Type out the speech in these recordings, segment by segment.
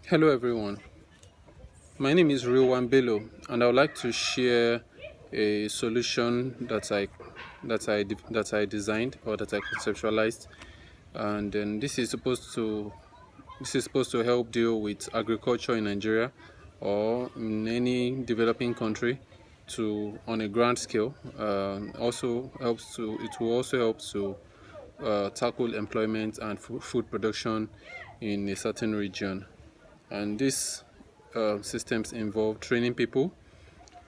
Hello everyone, my name is Rilwan Bello and I would like to share a solution that I designed or that I conceptualized, and then this is supposed to help deal with agriculture in Nigeria or in any developing country to on a grand scale. It will also help to tackle employment and food production in a certain region. And these systems involve training people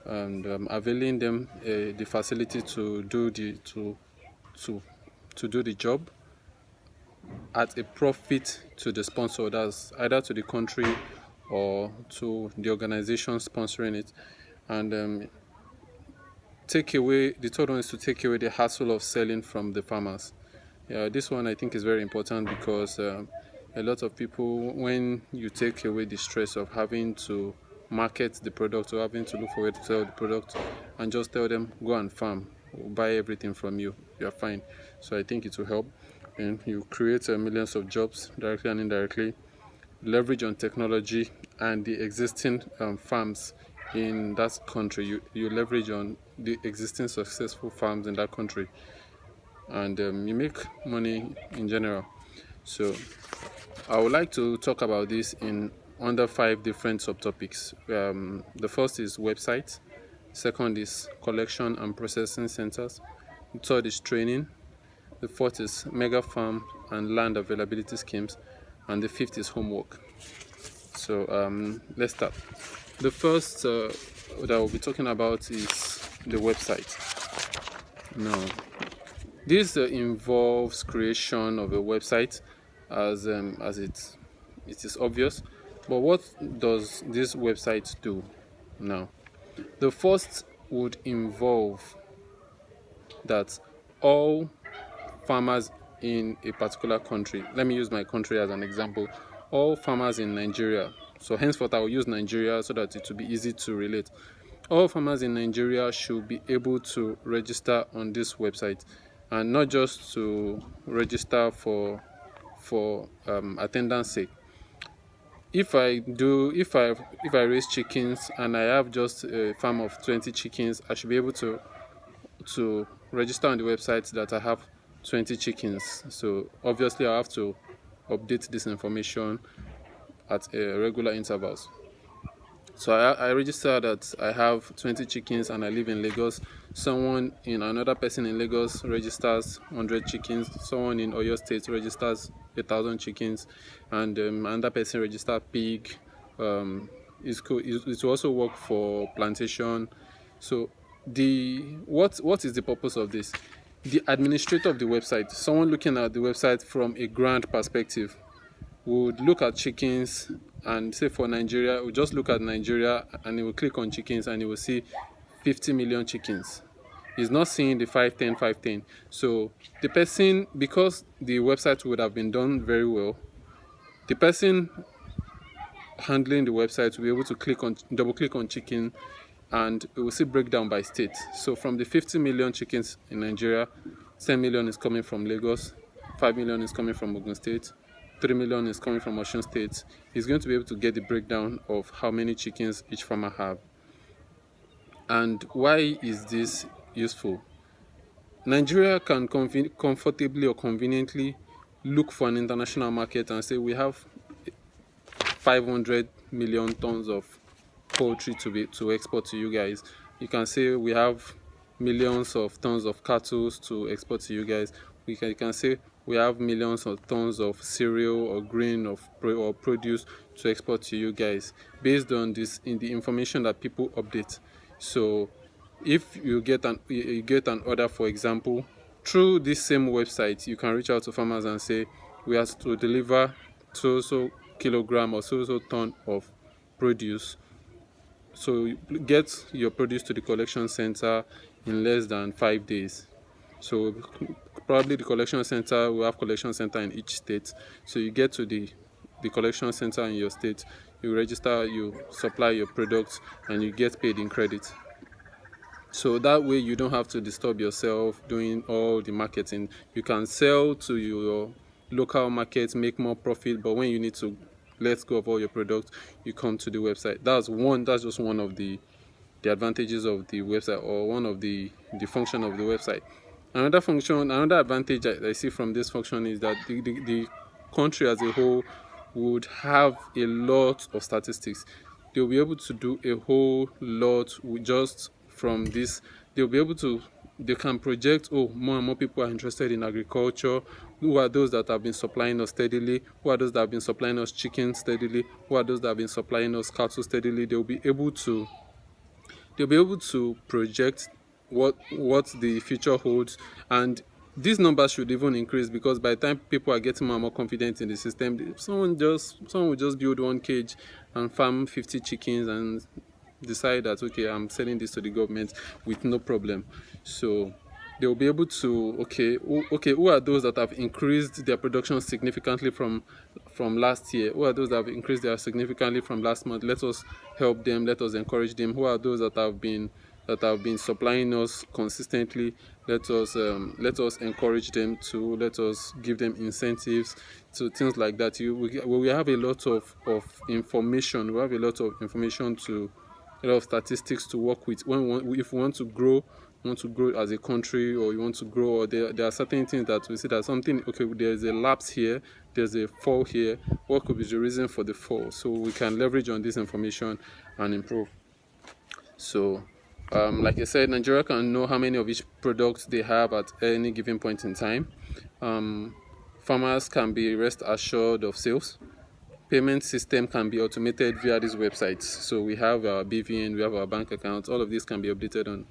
and availing them the facility to to do the job at a profit to the sponsor, that's either to the country or to the organization sponsoring it. And take away the third one is to take away the hassle of selling from the farmers. Yeah, this one I think is very important because a lot of people, when you take away the stress of having to market the product or having to look for where to sell the product and just tell them go and farm, we'll buy everything from you, you're fine. So I think it will help, and you create millions of jobs directly and indirectly. Leverage on technology and the existing farms in that country. You leverage on the existing successful farms in that country, and you make money in general. So I would like to talk about this in under 5 different subtopics. The first is website, second is collection and processing centers, the third is training, the fourth is mega farm and land availability schemes, and the fifth is homework. So let's start. The first that we'll be talking about is the website. Now, this involves creation of a website, as it is obvious. But what does this website do now? The first would involve that all farmers in a particular country, let me use my country as an example, all farmers in Nigeria, so henceforth I will use Nigeria so that it will be easy to relate. All farmers in Nigeria should be able to register on this website, and not just to register for attendance sake. If I raise chickens and I have just a farm of 20 chickens, I should be able to register on the website that I have 20 chickens. So obviously I have to update this information at regular intervals. So I register that I have 20 chickens and I live in Lagos. Another person in Lagos registers 100 chickens. Someone in Oyo State registers 1,000 chickens, and another person registers pig. It will also work for plantation. So what is the purpose of this? The administrator of the website, someone looking at the website from a grand perspective, would look at chickens and say for Nigeria, we'll just look at Nigeria and he will click on chickens and he will see 50 million chickens. He's not seeing the 510. So the person, because the website would have been done very well, the person handling the website will be able to double click on chicken, and we will see breakdown by state. So from the 50 million chickens in Nigeria, 10 million is coming from Lagos, 5 million is coming from Ogun State, 3 million is coming from Osun State. He's going to be able to get the breakdown of how many chickens each farmer have. And why is this useful? Nigeria can comfortably or conveniently look for an international market and say we have 500 million tons of poultry to export to you guys. You can say we have millions of tons of cattle to export to you guys. You can say we have millions of tons of cereal or grain or produce to export to you guys, based on this in the information that people update. So if you get an order, for example, through this same website, you can reach out to farmers and say we have to deliver so kilogram or so ton of produce. So you get your produce to the collection center in less than 5 days. So probably the collection center will have collection center in each state. So you get to the collection center in your state, you register, you supply your products, and you get paid in credit. So that way you don't have to disturb yourself doing all the marketing. You can sell to your local market, make more profit, but when you need to let go of all your products, you come to the website. That's just one of the advantages of the website, or one of the function of the website. Another advantage I see from this function is that the country as a whole would have a lot of statistics. They'll be able to do a whole lot with just from this. They can project, oh, more and more people are interested in agriculture. Who are those that have been supplying us steadily? Who are those that have been supplying us chicken steadily? Who are those that have been supplying us cattle steadily? They'll be able to project what the future holds, and these numbers should even increase, because by the time people are getting more and more confident in the system, someone will just build one cage and farm 50 chickens and decide that, okay, I'm selling this to the government with no problem. So they'll be able to, who are those that have increased their production significantly from last year? Who are those that have increased their significantly from last month? Let us help them, let us encourage them. Who are those that have been supplying us consistently? Let us encourage them to, let us give them incentives to things like that. We have a lot of information. We have a lot of information a lot of statistics to work with if we want to grow as a country, or you want to grow, or there are certain things that we see that something, okay, there's a lapse here, there's a fall here. What could be the reason for the fall? So we can leverage on this information and improve. So like I said, Nigeria can know how many of each product they have at any given point in time. Farmers can be rest assured of sales. Payment system can be automated via these websites. So we have our BVN, we have our bank accounts. All of this can be updated on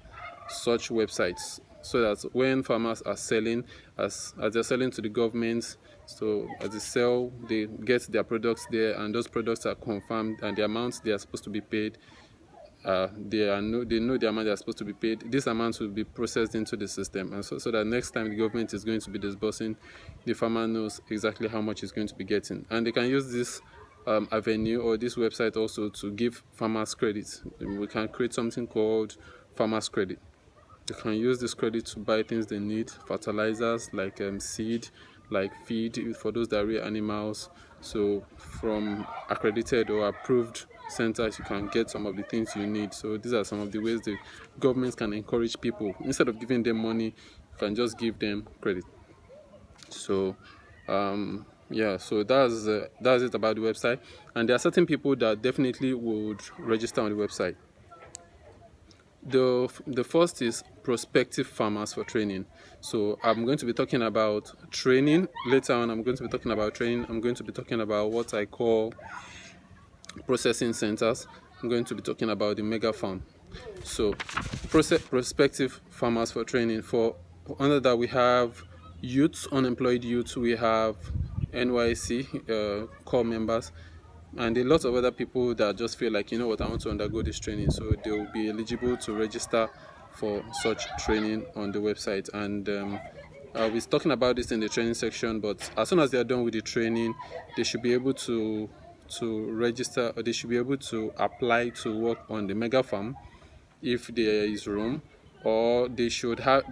such websites, so that when farmers are selling, as they're selling to the government, so as they sell, they get their products there, and those products are confirmed, and the amounts they are supposed to be paid, they know the amount they are supposed to be paid. This amount will be processed into the system, and so that next time the government is going to be disbursing, the farmer knows exactly how much he's going to be getting. And they can use this avenue or this website also to give farmers credit. We can create something called farmers credit. They can use this credit to buy things they need, fertilizers like seed, like feed for those that rear animals. So from accredited or approved centers, you can get some of the things you need. So these are some of the ways the government can encourage people. Instead of giving them money, you can just give them credit. So so that's it about the website. And there are certain people that definitely would register on the website. The first is prospective farmers for training. So I'm going to be talking about training later on. I'm going to be talking about what I call processing centers. I'm going to be talking about the mega farm. So prospective farmers for training. Under that, we have unemployed youths, we have NYC core members, and a lot of other people that just feel like, you know what, I want to undergo this training. So they will be eligible to register for such training on the website. And I'll be talking about this in the training section, but as soon as they are done with the training, they should be able to register, or they should be able to apply to work on the mega farm if there is room, or they should have,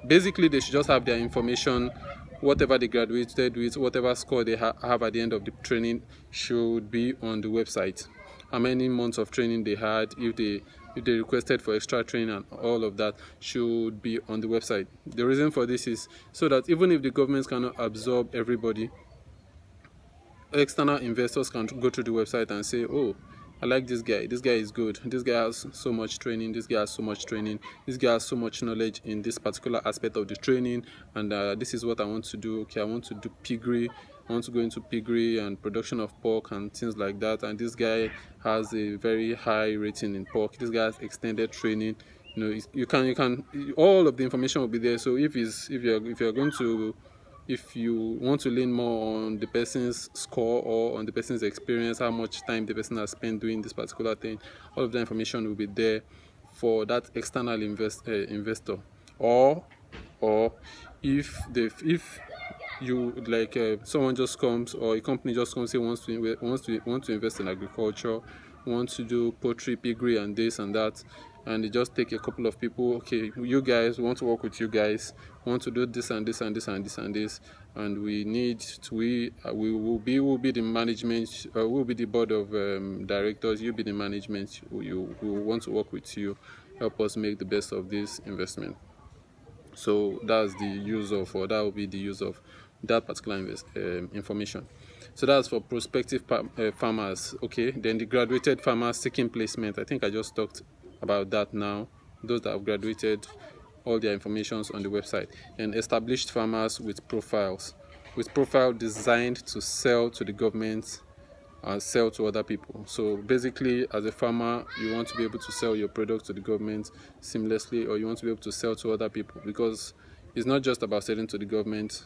basically they should just have their information. Whatever they graduated with, whatever score they have at the end of the training should be on the website. How many months of training they had, if they requested for extra training, and all of that should be on the website. The reason for this is so that even if the government cannot absorb everybody, external investors can go to the website and say, oh, I like this guy is good, this guy has so much training, this guy has so much knowledge in this particular aspect of the training, and this is what I want to do. Okay, I want to do piggery, I want to go into piggery and production of pork and things like that, and this guy has a very high rating in pork, this guy has extended training. You can all of the information will be there. So if you want to lean more on the person's score or on the person's experience, how much time the person has spent doing this particular thing, all of the information will be there for that external investor. Or if you like someone just comes, or a company just comes, say wants to invest in agriculture, wants to do poultry, piggery, and this and that, and they just take a couple of people. Okay, you guys, we want to work with you guys, we want to do this and this and this and this and this, and we need to, we will be the management, we'll be the board of directors, you'll be the management, we want to work with you, help us make the best of this investment. So that's the use of, or that will be the use of that particular information. So that's for prospective farmers. Okay, then the graduated farmers seeking placement. I think I just talked about that now. Those that have graduated, all their informations on the website. And established farmers with profile designed to sell to the government and sell to other people. So basically, as a farmer, you want to be able to sell your product to the government seamlessly, or you want to be able to sell to other people, because it's not just about selling to the government.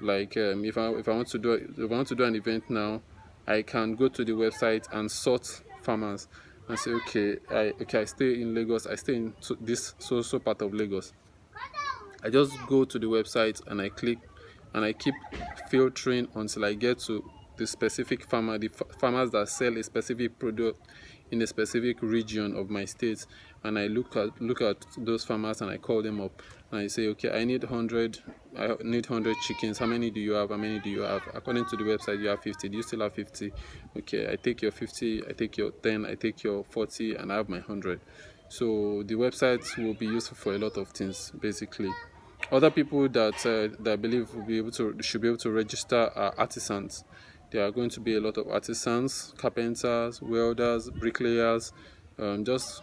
Like if I want to do an event now, I can go to the website and sort farmers and say, okay, I stay in Lagos, I stay in this so part of Lagos. I just go to the website and I click and I keep filtering until I get to the specific farmer, the farmers that sell a specific product in a specific region of my state, and I look at those farmers and I call them up and I say, okay, I need 100 chickens. How many do you have? How many do you have? According to the website, you have 50. Do you still have 50? Okay, I take your 50, I take your 10, I take your 40, and I have my 100. So the website will be useful for a lot of things, basically. Other people that I believe should be able to register are artisans. There are going to be a lot of artisans, carpenters, welders, bricklayers, just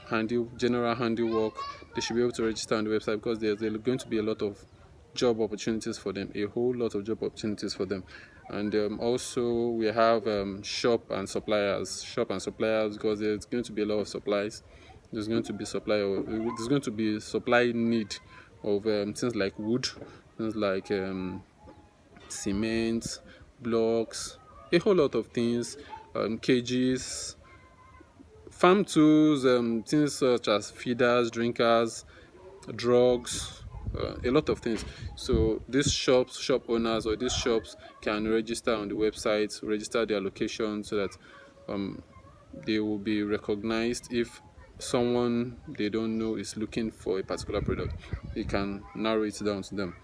general handiwork. They should be able to register on the website, because there's going to be a lot of job opportunities for them, a whole lot of job opportunities for them. And also we have shop and suppliers, because there's going to be a lot of supplies. There's going to be supply need of things like wood, things like cement, blocks, a whole lot of things, cages, farm tools, things such as feeders, drinkers, drugs, a lot of things. So these shop owners or these shops can register on the website, register their location, so that they will be recognized. If someone they don't know is looking for a particular product, they can narrow it down to them.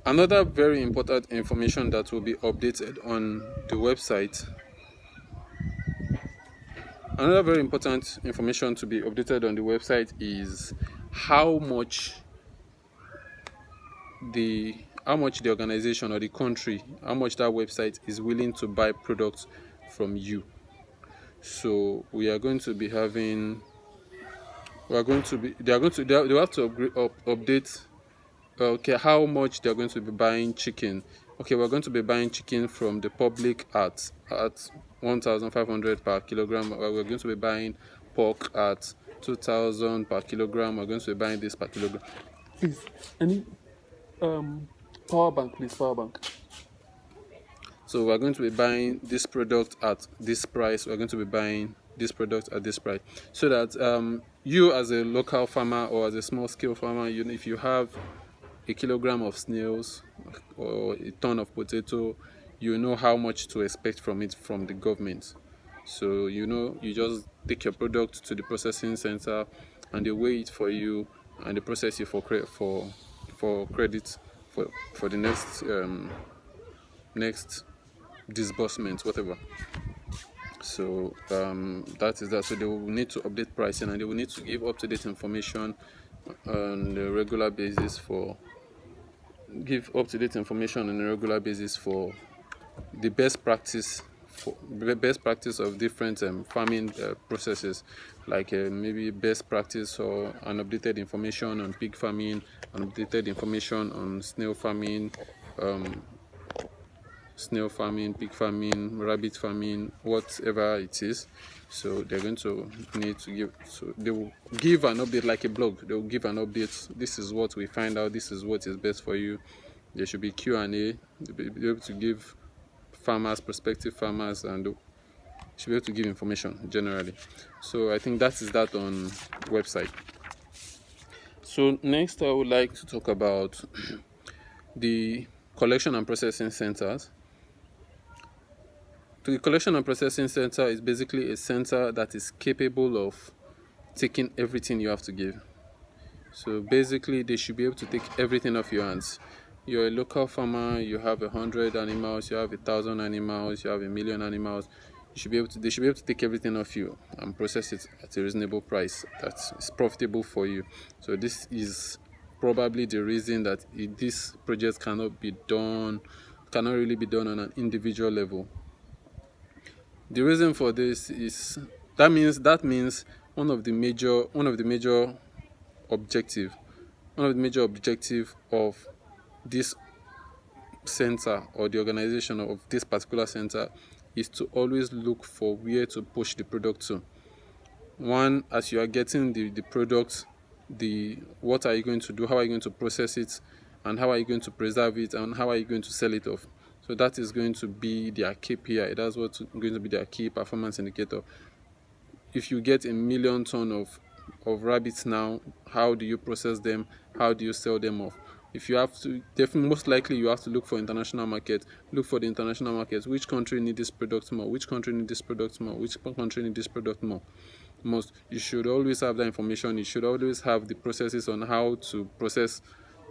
Another very important information that will be updated on the website, another very important information to be updated on the website is how much the organization or the country, how much that website is willing to buy products from you. So we are going to be having, they have to update, okay, how much they are going to be buying chicken. Okay, we're going to be buying chicken from the public at 1,500 per kilogram. We're going to be buying pork at 2,000 per kilogram. We're going to be buying this per kilogram. Please, any power bank, please, power bank. So we're going to be buying this product at this price. We're going to be buying this product at this price, so that you as a local farmer or as a small scale farmer, if you have a kilogram of snails or a ton of potato, you know how much to expect from it from the government. So you just take your product to the processing center and they weigh it for you and they process it for credit for the next disbursement, whatever. So that is that. So they will need to update pricing and they will need to give up-to-date information on a regular basis for the best practice of different farming processes, like maybe best practice or an updated information on pig farming, an updated information on snail farming, pig farming, rabbit farming, whatever it is. So they're going to need to give, so they will give an update like a blog. They will give an update. This is what we find out. This is what is best for you. There should be Q&A. They'll be able to give prospective farmers, and should be able to give information generally. So I think that is that on the website. So next I would like to talk about the collection and processing centers. The collection and processing center is basically a center that is capable of taking everything you have to give. So basically, they should be able to take everything off your hands. You're a local farmer, you have 100 animals, you have 1,000 animals, you have 1,000,000 animals. They should be able to take everything off you and process it at a reasonable price that is profitable for you. So this is probably the reason that this project cannot really be done on an individual level. The reason for this is that means objective one of the major objective of this center, or the organization of this particular center, is to always look for where to push the product to. One, as you are getting the product, what are you going to do, how are you going to process it, and how are you going to preserve it, and how are you going to sell it off. So that is going to be their KPI. That's what's going to be their key performance indicator. If you get 1,000,000 tons of rabbits now, how do you process them, how do you sell them off? If you have to, definitely most likely you have to look for international market. Look for the international markets. Which country need this product more? Which country need this product more? Which country need this product more? Most, you should always have that information. You should always have the processes on how to process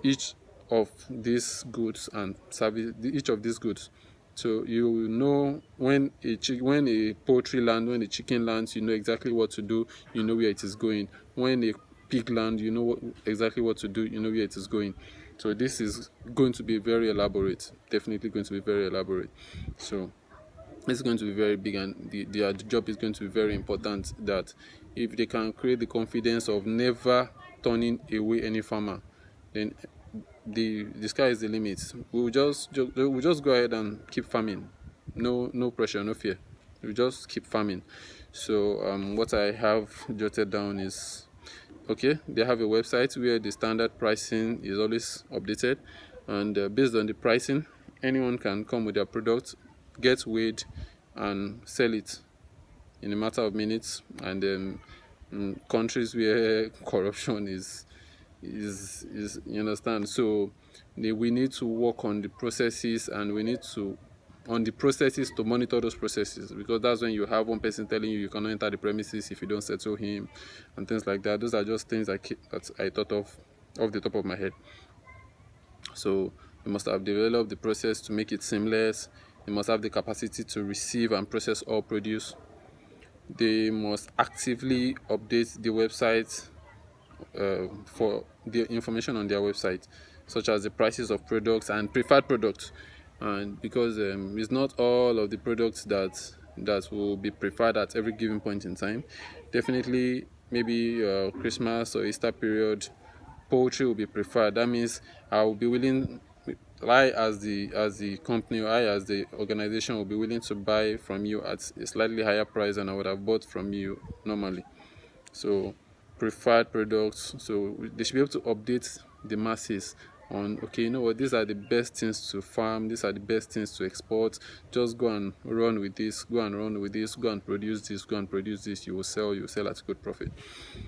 each of these goods and service each of these goods. So you will know when a poultry land, when a chicken lands, you know exactly what to do. You know where it is going. When a pig land, you know exactly what to do. You know where it is going. So this is going to be very elaborate. Definitely going to be very elaborate. So it's going to be very big, and their job is going to be very important. That if they can create the confidence of never turning away any farmer, then the sky is the limit. We'll just go ahead and keep farming. No pressure, no fear. We'll just keep farming. So what I have jotted down is, okay, they have a website where the standard pricing is always updated, and based on the pricing, anyone can come with their product, get weighed, and sell it in a matter of minutes. And in countries where corruption is you understand, so we need to work on the processes, and we need to monitor those processes, because that's when you have one person telling you cannot enter the premises if you don't settle him, and things like that. Those are just things that I thought of off the top of my head. So you must have developed the process to make it seamless. They must have the capacity to receive and process all produce. They must actively update the website for the information on their website, such as the prices of products and preferred products. And because it's not all of the products that will be preferred at every given point in time. Definitely, maybe Christmas or Easter period, poultry will be preferred. That means I will be willing, I as the company, or I as the organization, will be willing to buy from you at a slightly higher price than I would have bought from you normally. So preferred products, so they should be able to update the masses on, okay, you know what, these are the best things to farm, these are the best things to export. Just go and run with this, go and produce this. You will sell at good profit.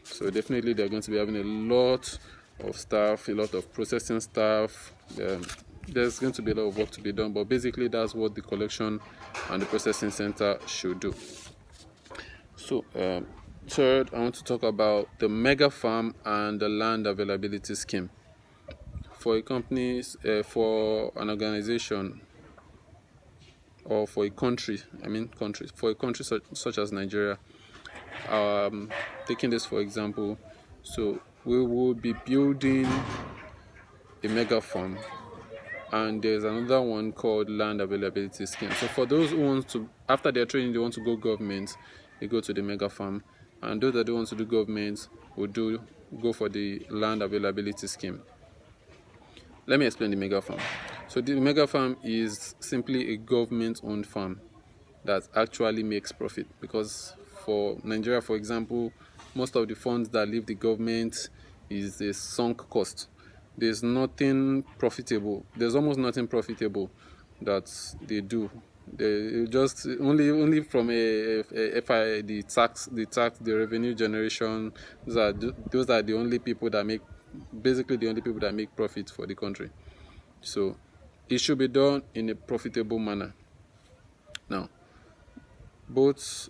So definitely they're going to be having a lot of staff, a lot of processing staff. There's going to be a lot of work to be done, but basically that's what the collection and the processing center should do. So third, I want to talk about the mega farm and the land availability scheme. For a company, for an organization, or for a country, for a country such as Nigeria, taking this for example, so we will be building a mega farm, and there's another one called land availability scheme. So for those who want to, after their training, they want to go government, they go to the mega farm, and those that don't want to do government will go for the land availability scheme. Let me explain the mega farm. So the mega farm is simply a government-owned farm that actually makes profit, because for Nigeria, for example, most of the funds that leave the government is a sunk cost. There's nothing profitable. There's almost nothing profitable that they do. They just only from FI, the revenue generation. Those are the only people that make, basically the only people that make profit for the country. So it should be done in a profitable manner. Now, both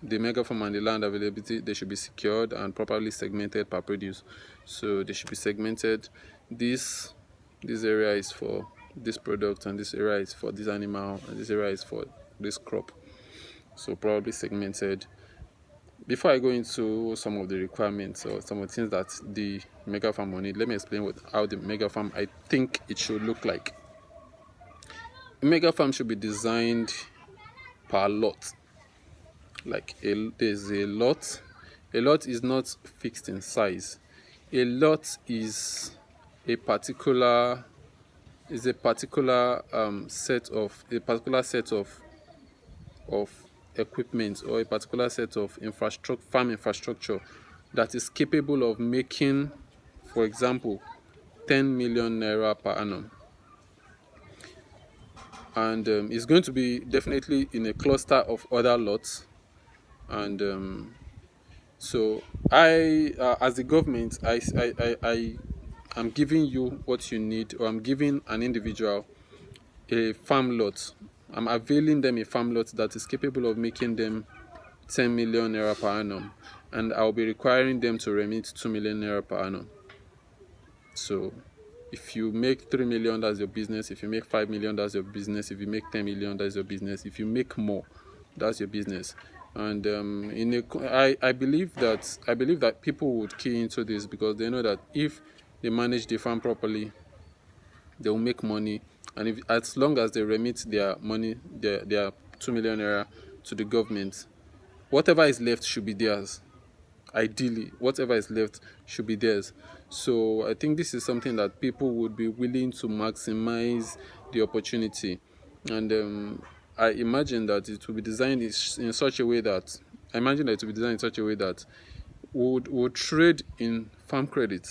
the mega farm and the land availability, they should be secured and properly segmented per produce. So they should be segmented. This area is for this product, and this area is for this animal, and this area is for this crop. So probably segmented. Before I go into some of the requirements or some of the things that the mega farm will need, let me explain how the mega farm I think it should look like. A mega farm should be designed per lot. There's a lot. A lot is not fixed in size. A lot is a particular set of equipment, or a particular set of farm infrastructure that is capable of making, for example, 10 million naira per annum. And it's going to be definitely in a cluster of other lots. And so as the government, I am giving you what you need, or I'm giving an individual a farm lot. I'm availing them a farm lot that is capable of making them 10 million naira per annum, and I'll be requiring them to remit 2 million naira per annum. So if you make 3 million, that's your business. If you make 5 million, that's your business. If you make 10 million, that's your business. If you make more, that's your business. And I believe that people would key into this, because they know that if they manage the farm properly, they will make money. And as long as they remit their money, their 2 million naira to the government, whatever is left should be theirs. Ideally, whatever is left should be theirs. So I think this is something that people would be willing to maximize the opportunity. And I imagine that it will be designed in such a way that would trade in farm credit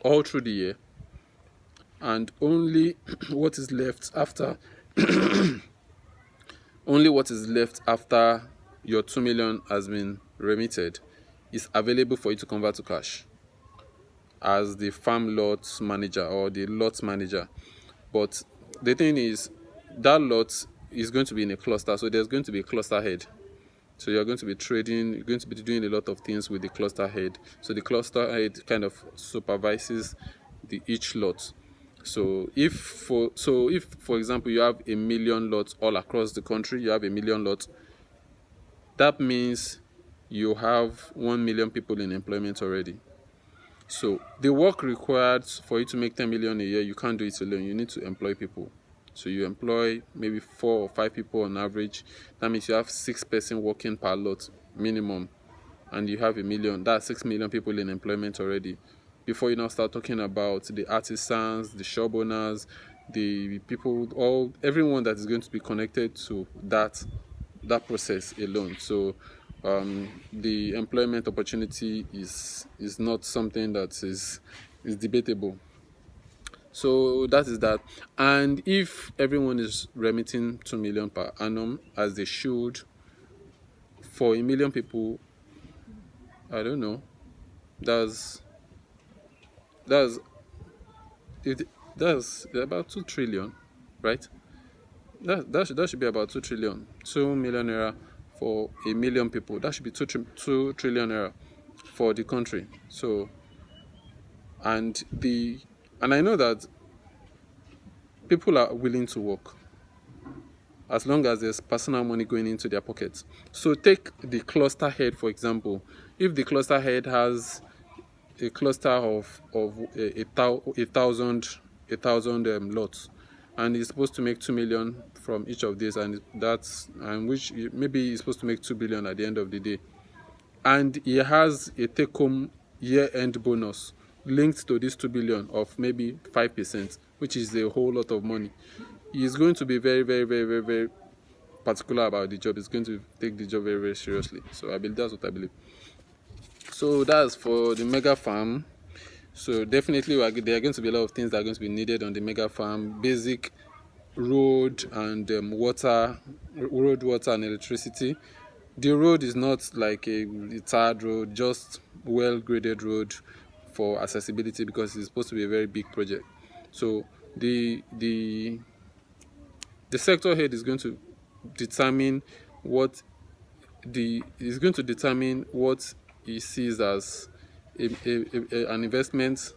all through the year, and only what is left after your 2 million has been remitted is available for you to convert to cash as the farm lot manager or the lot manager. But the thing is, that lot is going to be in a cluster, so there's going to be a cluster head. So you're going to be trading, you're going to be doing a lot of things with the cluster head. So the cluster head kind of supervises each lot. So if for example you have a million lots all across the country, you have a million lots, that means you have 1 million people in employment already. So the work required for you to make 10 million a year, you can't do it alone. You need to employ people. So you employ maybe 4 or 5 people on average. That means you have 6 person working per lot minimum, and you have a million. That's 6 million people in employment already. Before you now start talking about the artisans, the shop owners, the people, everyone that is going to be connected to that process alone. So the employment opportunity is not something that is debatable. So that is that. And if everyone is remitting 2 million per annum, as they should, for a million people, I don't know, that's about 2 trillion, right? That should be about 2 trillion. 2 million naira for a million people. That should be 2 trillion naira for the country. So and I know that people are willing to work as long as there's personal money going into their pockets. So take the cluster head, for example. If the cluster head has a cluster of a thousand lots, and he's supposed to make 2 million from each of these, and which maybe he's supposed to make 2 billion at the end of the day, and he has a take-home year-end bonus linked to this 2 billion of maybe 5%, which is a whole lot of money. He is going to be very, very, very, very, very particular about the job. He's going to take the job very, very seriously. So that's what I believe. So that's for the mega farm. So definitely there are going to be a lot of things that are going to be needed on the mega farm. Basic road and water and electricity. The road is not like a tarred road, just well-graded road for accessibility, because it's supposed to be a very big project. So the sector head is going to determine what he sees as an investment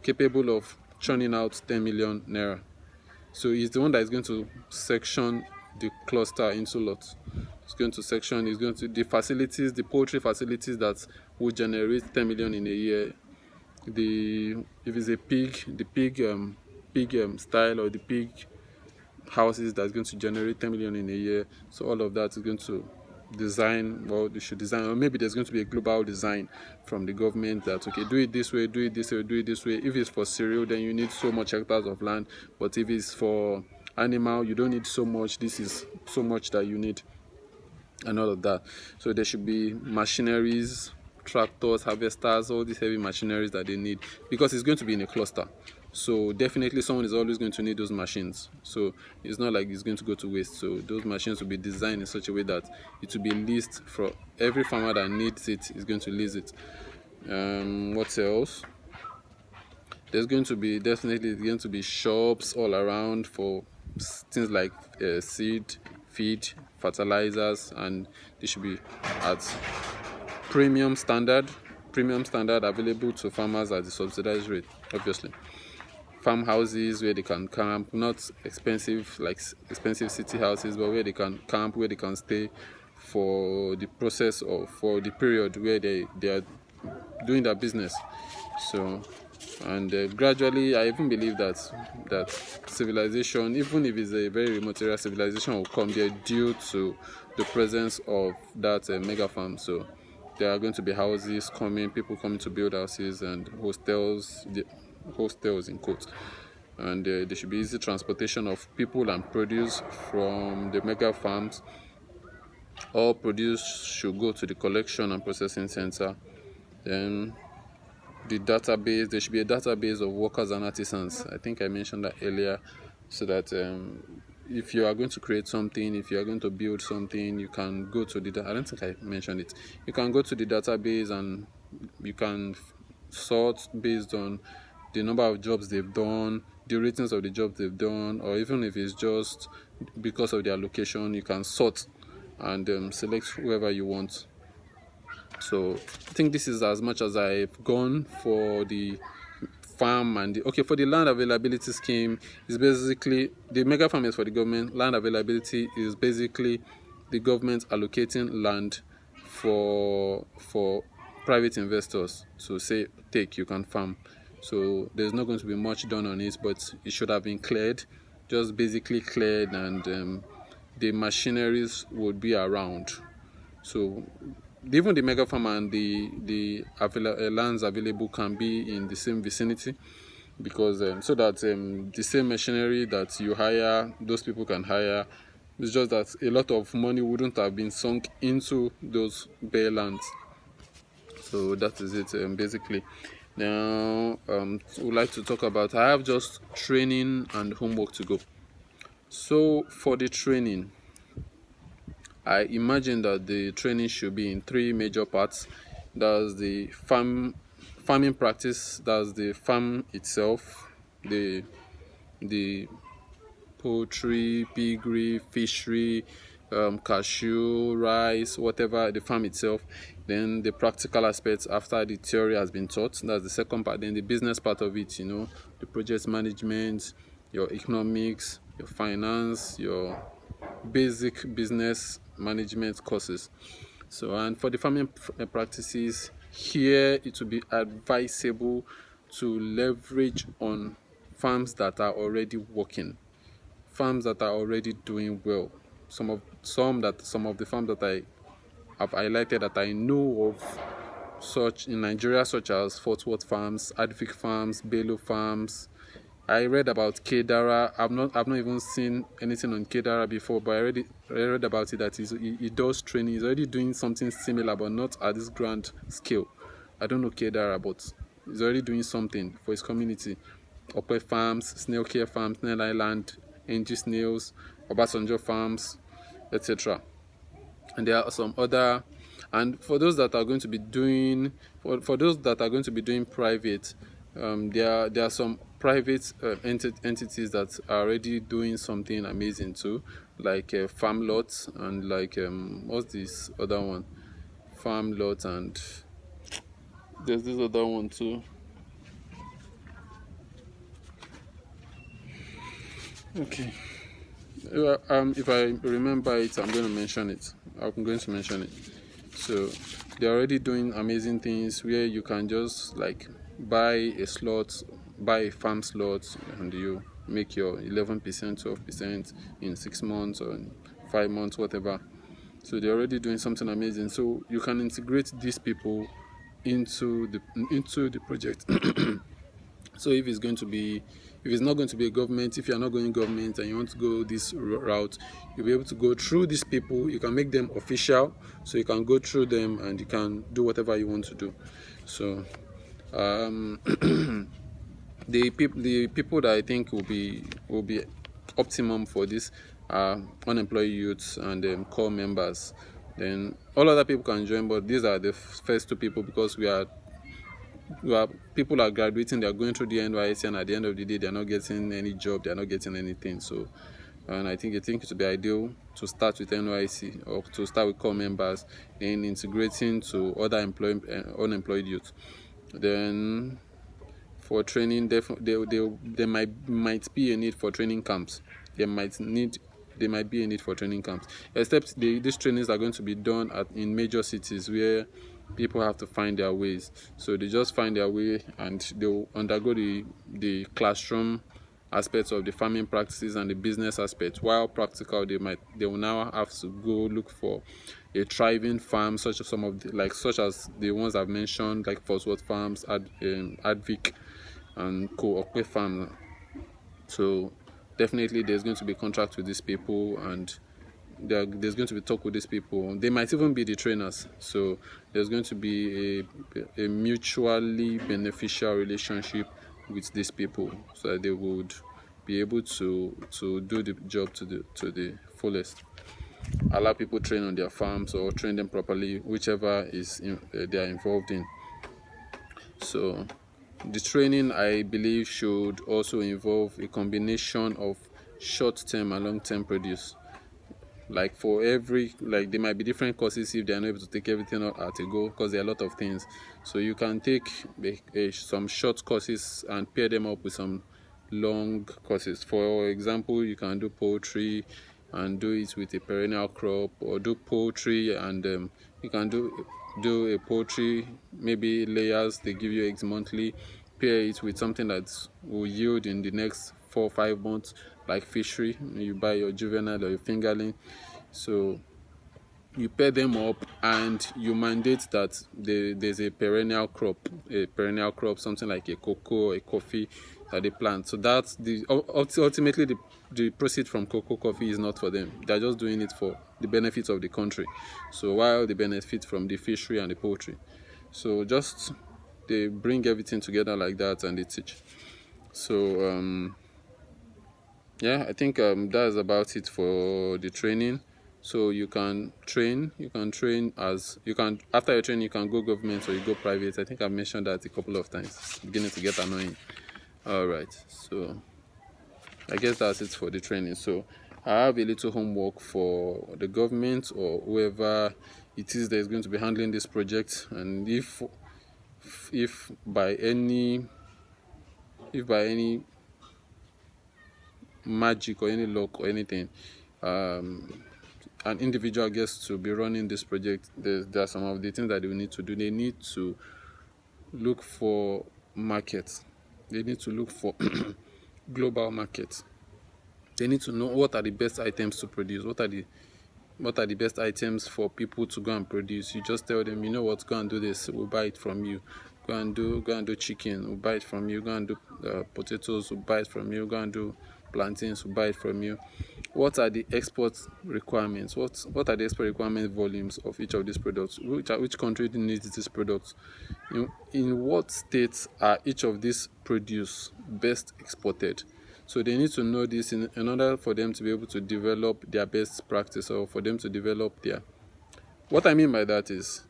capable of churning out 10 million naira. So he's the one that is going to section the cluster into lots. He's going to section, he's going to, the facilities, the poultry facilities that will generate 10 million in a year. If it's a pig, the pig style, or the pig houses that's going to generate 10 million in a year. So all of that is going to design, well, they should design, or maybe there's going to be a global design from the government that, okay, do it this way, do it this way, do it this way. If it's for cereal, then you need so much hectares of land, but if it's for animal, you don't need so much, this is so much that you need, and all of that. So there should be machineries, tractors, harvesters, all these heavy machineries that they need, because it's going to be in a cluster. So definitely someone is always going to need those machines. So it's not like it's going to go to waste. So those machines will be designed in such a way that it will be leased for every farmer that needs it is going to lease it. What else? There's going to be shops all around for things like seed, feed, fertilizers, and they should be at premium standard available to farmers at the subsidized rate, obviously. Farmhouses where they can camp, not expensive like expensive city houses, but where they can camp, where they can stay for the process, or for the period where they are doing their business. So, and gradually, I even believe that civilization, even if it's a very remote area, civilization will come there due to the presence of that mega farm. So there are going to be houses coming, people coming to build houses, and hostels in quotes, and there should be easy transportation of people and produce from the mega farms. All produce should go to the collection and processing center. Then the database, there should be a database of workers and artisans. I think I mentioned that earlier, so that if you are going to create something, if you are going to build something, you can go to I don't think I mentioned it. You can go to the database and you can sort based on the number of jobs they've done, the ratings of the jobs they've done, or even if it's just because of their location, you can sort and select whoever you want. So I think this is as much as I've gone for the farm. And for the land availability scheme, is basically the mega farm is for the government. Land availability is basically the government allocating land for private investors to say, take, you can farm. So there's not going to be much done on it, but it should have been cleared, just basically cleared, and the machineries would be around. So even the mega farm and the lands available can be in the same vicinity, because so that the same machinery that you hire, those people can hire. It's just that a lot of money wouldn't have been sunk into those bare lands. So that is it, basically. Now, would like to talk about, I have just training and homework to go. So for the training, I imagine that the training should be in 3 major parts. That's the farming practice, that's the farm itself, the poultry, piggery, fishery, cashew, rice, whatever, the farm itself. Then the practical aspects after the theory has been taught, that's the second part. Then the business part of it, the project management, your economics, your finance, your basic business management courses. So, and for the farming practices, here it will be advisable to leverage on farms that are already working, farms that are already doing well. Some of the farms that I have highlighted that I know of, such in Nigeria, such as Fort Worth Farms, Advic Farms, Bello Farms. I read about Kedara. I've not even seen anything on Kedara before, but I read about it that he does training. He's already doing something similar, but not at this grand scale. I don't know Kedara, but he's already doing something for his community. Ope Farms, Snail Care Farms, Snail Island, NG Snails, Obasanjo Farms, etc. And there are some other. And for those that are going to be doing, private, there are some private entities that are already doing something amazing too, like farm lots and like what's this other one? Farm lots, and there's this other one too. Okay. If I remember it, I'm going to mention it. I'm going to mention it. So they're already doing amazing things where you can just like buy a slot, buy a farm slot, and you make your 11%, 12% in 6 months or in 5 months, whatever. So they're already doing something amazing. So you can integrate these people into the project. So if it's not going to be a government, if you're not going government and you want to go this route, you'll be able to go through these people. You can make them official, so you can go through them and you can do whatever you want to do. So um, the people that I think will be optimum for this are unemployed youths and core members. Then all other people can join, but these are the first two people because people are graduating, they are going through the NYSC, and at the end of the day, they are not getting any job, they are not getting anything. So, and I think it would be ideal to start with NYC or to start with core members, then integrating to other unemployed youth. Then for training, there might be a need for training camps. There might be a need for training camps, except these trainings are going to be done in major cities where people have to find their ways. So they just find their way and they'll undergo the classroom aspects of the farming practices and the business aspect. While practical, they will now have to go look for a thriving farm, such as the ones I've mentioned, like Fosworth Farms, Advic, and Co-op Farm. So definitely there's going to be contract with these people, and there's going to be talk with these people. They might even be the trainers. So there's going to be a mutually beneficial relationship with these people, so that they would be able to do the job to the fullest. Allow people train on their farms or train them properly, whichever they are involved in. So the training, I believe, should also involve a combination of short-term and long-term produce. Like for every, like there might be different courses if they are not able to take everything out at a go, because there are a lot of things. So you can take some short courses and pair them up with some long courses. For example, you can do poultry and do it with a perennial crop, or do poultry and you can do a poultry, maybe layers, they give you eggs monthly, pair it with something that will yield in the next 4 or 5 months, like fishery. You buy your juvenile or your fingerling, so you pair them up and you mandate that there's a perennial crop, something like a cocoa or a coffee that they plant. So that's ultimately the proceed from cocoa coffee is not for them. They're just doing it for the benefit of the country. So while they benefit from the fishery and the poultry, so just they bring everything together like that and they teach. So yeah, I think that's about it for the training. So you can train as you can. After your training, you can go government or you go private. I think I've mentioned that a couple of times. It's beginning to get annoying. All right, so I guess that's it for the training. So I have a little homework for the government or whoever it is that is going to be handling this project, and if by any magic or any luck or anything, an individual gets to be running this project, there are some of the things that they will need to do. They need to look for markets. They need to look for global markets. They need to know what are the best items to produce. What are the best items for people to go and produce. You just tell them, you know what, go and do this, we'll buy it from you. Go and do chicken, we'll buy it from you. Go and do potatoes, we'll buy it from you. Go and do plantains, we'll buy it from you. What are the export requirements? What are the export requirement volumes of each of these products? Which country needs this product? In what states are each of these produce best exported? So they need to know this in order for them to be able to develop their best practice, or for them to develop their... What I mean by that is,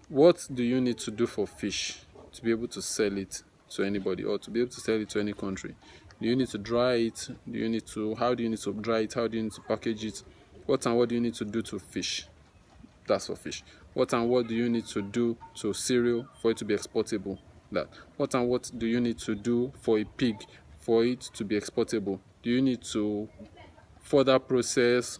what do you need to do for fish to be able to sell it to anybody, or to be able to sell it to any country? Do you need to dry it? How do you need to dry it? How do you need to package it? What and what do you need to do to fish? That's for fish. What and what do you need to do to cereal for it to be exportable? That. What and what do you need to do for a pig for it to be exportable? Do you need to further process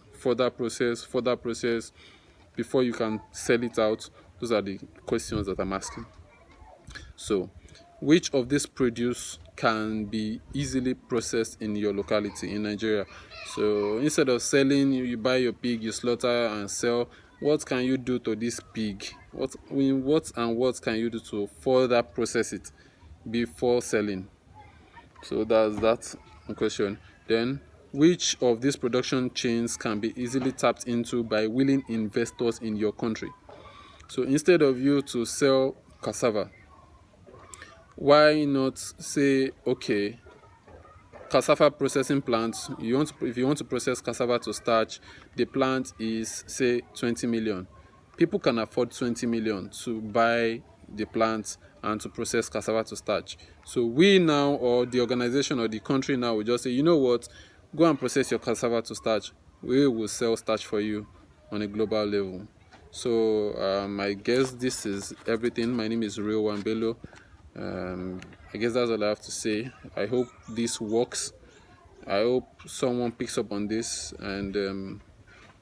before you can sell it out? Those are the questions that I'm asking. So, which of this produce can be easily processed in your locality in Nigeria? So, instead of selling, you buy your pig, you slaughter and sell. What can you do to this pig? What and what can you do to further process it before selling? So that's that question. Then, which of these production chains can be easily tapped into by willing investors in your country? So instead of you to sell cassava, why not say, okay, cassava processing plant, if you want to process cassava to starch, the plant is say 20 million. People can afford 20 million to buy the plant and to process cassava to starch. So we now, or the organization or the country now, will just say, you know what, go and process your cassava to starch. We will sell starch for you on a global level. So I guess this is everything. My name is Rilwan Bello. I guess that's all I have to say. I hope this works. I hope someone picks up on this, and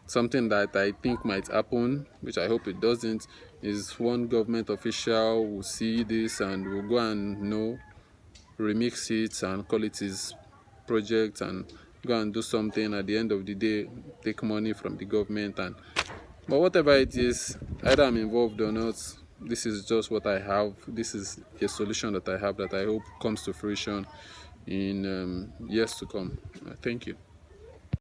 something that I think might happen, which I hope it doesn't, is one government official will see this and will go and remix it and call it his project and go and do something. At the end of the day, take money from the government, but whatever it is, either I'm involved or not, this is just what I have. This is a solution that I have that I hope comes to fruition in years to come. Thank you.